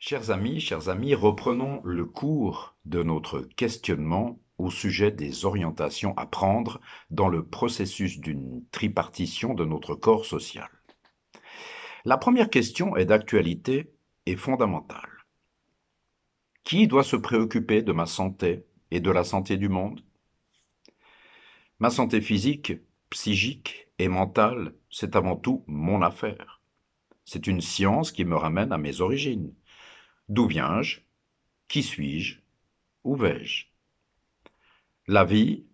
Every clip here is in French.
Chers amis, reprenons le cours de notre questionnement au sujet des orientations à prendre dans le processus d'une tripartition de notre corps social. La première question est d'actualité et fondamentale. Qui doit se préoccuper de ma santé et de la santé du monde? Ma santé physique, psychique et mentale, c'est avant tout mon affaire. C'est une science qui me ramène à mes origines. D'où viens-je? Qui suis-je? Où vais-je? La vie,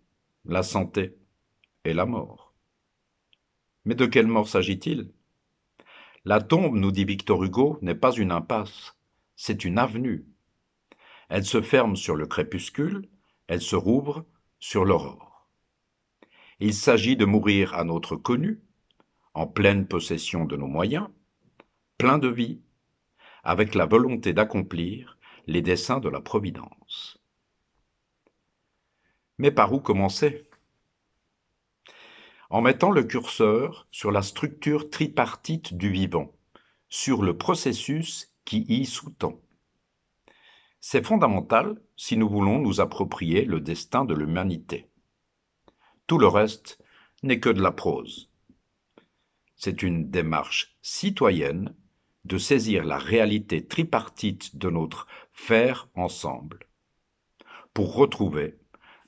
la santé et la mort. Mais de quelle mort s'agit-il? La tombe, nous dit Victor Hugo, n'est pas une impasse, c'est une avenue. Elle se ferme sur le crépuscule, elle se rouvre sur l'aurore. Il s'agit de mourir à notre connu, en pleine possession de nos moyens, plein de vie, avec la volonté d'accomplir les desseins de la Providence. Mais par où commencer? En mettant le curseur sur la structure tripartite du vivant, sur le processus qui y sous-tend. C'est fondamental si nous voulons nous approprier le destin de l'humanité. Tout le reste n'est que de la prose. C'est une démarche citoyenne de saisir la réalité tripartite de notre faire ensemble pour retrouver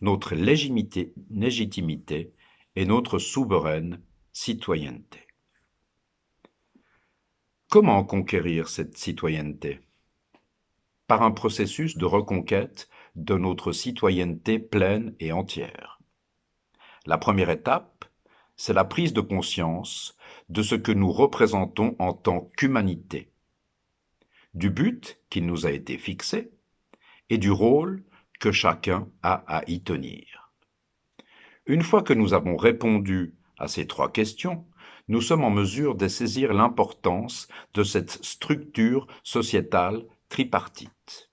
notre légitimité et notre souveraine citoyenneté. Comment conquérir cette citoyenneté? Par un processus de reconquête de notre citoyenneté pleine et entière. La première étape, c'est la prise de conscience de ce que nous représentons en tant qu'humanité, du but qui nous a été fixé et du rôle que chacun a à y tenir. Une fois que nous avons répondu à ces trois questions, nous sommes en mesure de saisir l'importance de cette structure sociétale tripartite.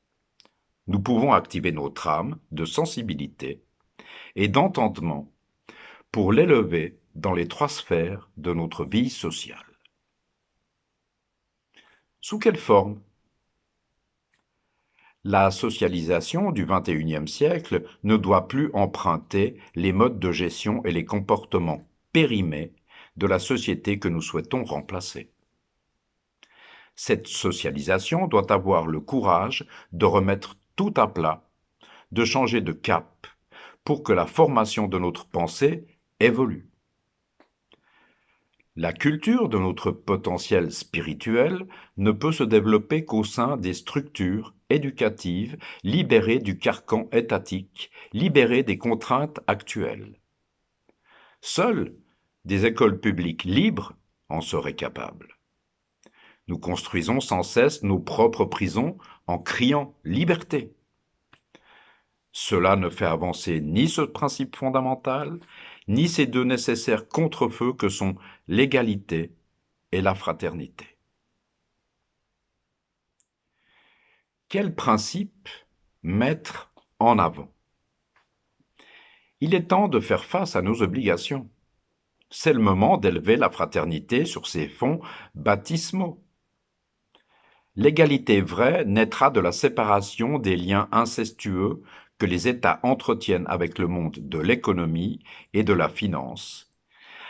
Nous pouvons activer notre âme de sensibilité et d'entendement pour l'élever dans les trois sphères de notre vie sociale. Sous quelle forme? La socialisation du XXIe siècle ne doit plus emprunter les modes de gestion et les comportements périmés de la société que nous souhaitons remplacer. Cette socialisation doit avoir le courage de remettre tout à plat, de changer de cap pour que la formation de notre pensée évolue. La culture de notre potentiel spirituel ne peut se développer qu'au sein des structures éducatives libérées du carcan étatique, libérées des contraintes actuelles. Seules des écoles publiques libres en seraient capables. Nous construisons sans cesse nos propres prisons en criant « liberté ». Cela ne fait avancer ni ce principe fondamental, ni ces deux nécessaires contre-feux que sont l'égalité et la fraternité. Quel principe mettre en avant? Il est temps de faire face à nos obligations. C'est le moment d'élever la fraternité sur ses fonds baptismaux. L'égalité vraie naîtra de la séparation des liens incestueux que les États entretiennent avec le monde de l'économie et de la finance,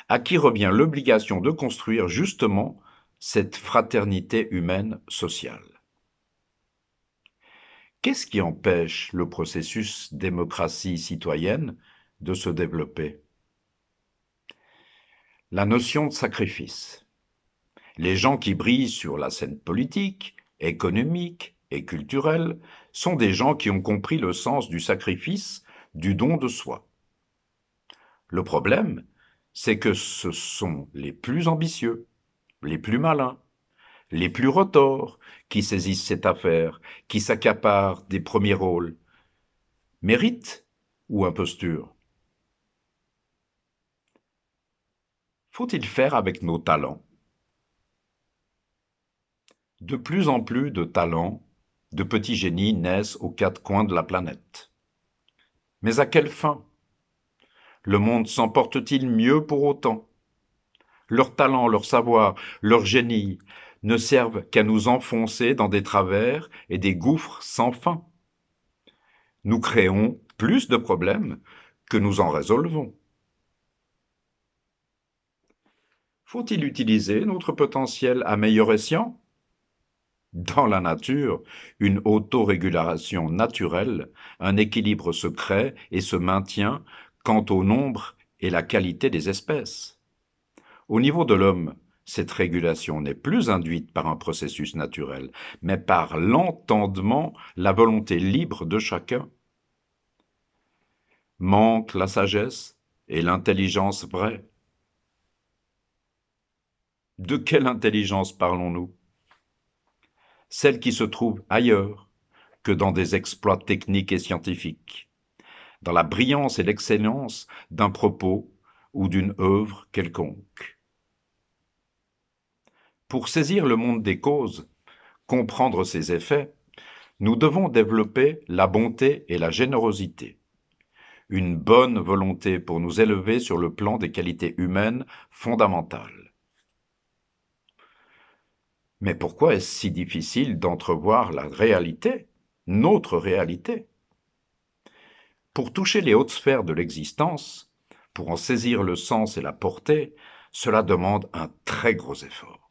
à qui revient l'obligation de construire justement cette fraternité humaine sociale. Qu'est-ce qui empêche le processus démocratie citoyenne de se développer? La notion de sacrifice. Les gens qui brillent sur la scène politique, économique et culturelle sont des gens qui ont compris le sens du sacrifice, du don de soi. Le problème, c'est que ce sont les plus ambitieux, les plus malins, les plus retors qui saisissent cette affaire, qui s'accaparent des premiers rôles. Mérite ou imposture? Faut-il faire avec nos talents? De plus en plus de talents, de petits génies naissent aux quatre coins de la planète. Mais à quelle fin? Le monde s'en porte-t-il mieux pour autant? Leur talent, leur savoir, leur génie ne servent qu'à nous enfoncer dans des travers et des gouffres sans fin. Nous créons plus de problèmes que nous en résolvons. Faut-il utiliser notre potentiel à meilleur escient? Dans la nature, une autorégulation naturelle, un équilibre se crée et se maintient quant au nombre et la qualité des espèces. Au niveau de l'homme, cette régulation n'est plus induite par un processus naturel, mais par l'entendement, la volonté libre de chacun. Manque la sagesse et l'intelligence vraie. De quelle intelligence parlons-nous? Celle qui se trouve ailleurs que dans des exploits techniques et scientifiques, dans la brillance et l'excellence d'un propos ou d'une œuvre quelconque. Pour saisir le monde des causes, comprendre ses effets, nous devons développer la bonté et la générosité, une bonne volonté pour nous élever sur le plan des qualités humaines fondamentales. Mais pourquoi est-ce si difficile d'entrevoir la réalité, notre réalité? Pour toucher les hautes sphères de l'existence, pour en saisir le sens et la portée, cela demande un très gros effort.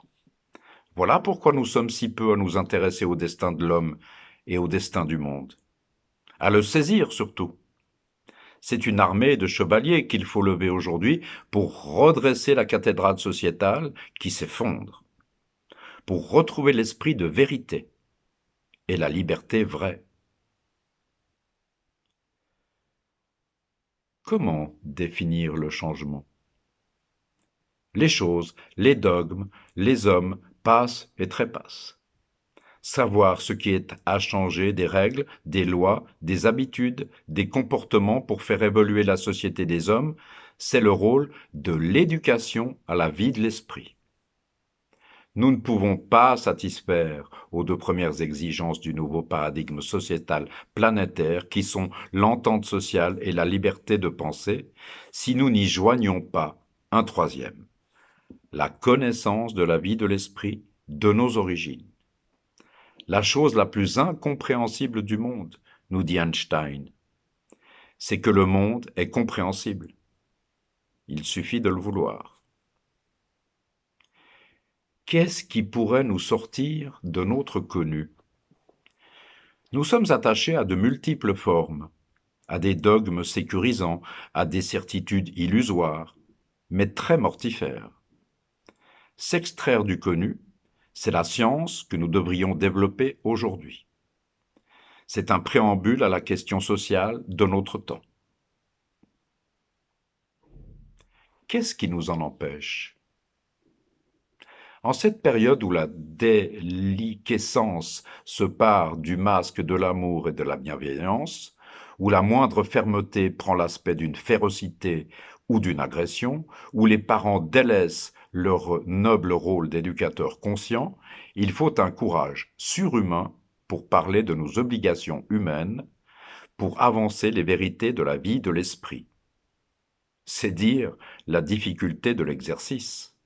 Voilà pourquoi nous sommes si peu à nous intéresser au destin de l'homme et au destin du monde. À le saisir surtout. C'est une armée de chevaliers qu'il faut lever aujourd'hui pour redresser la cathédrale sociétale qui s'effondre, pour retrouver l'esprit de vérité et la liberté vraie. Comment définir le changement? Les choses, les dogmes, les hommes passent et trépassent. Savoir ce qui est à changer des règles, des lois, des habitudes, des comportements pour faire évoluer la société des hommes, c'est le rôle de l'éducation à la vie de l'esprit. Nous ne pouvons pas satisfaire aux deux premières exigences du nouveau paradigme sociétal planétaire qui sont l'entente sociale et la liberté de penser si nous n'y joignons pas un troisième, la connaissance de la vie de l'esprit, de nos origines. La chose la plus incompréhensible du monde, nous dit Einstein, c'est que le monde est compréhensible. Il suffit de le vouloir. Qu'est-ce qui pourrait nous sortir de notre connu? Nous sommes attachés à de multiples formes, à des dogmes sécurisants, à des certitudes illusoires, mais très mortifères. S'extraire du connu, c'est la science que nous devrions développer aujourd'hui. C'est un préambule à la question sociale de notre temps. Qu'est-ce qui nous en empêche? En cette période où la déliquescence se pare du masque de l'amour et de la bienveillance, où la moindre fermeté prend l'aspect d'une férocité ou d'une agression, où les parents délaissent leur noble rôle d'éducateurs conscients, il faut un courage surhumain pour parler de nos obligations humaines, pour avancer les vérités de la vie de l'esprit. C'est dire la difficulté de l'exercice.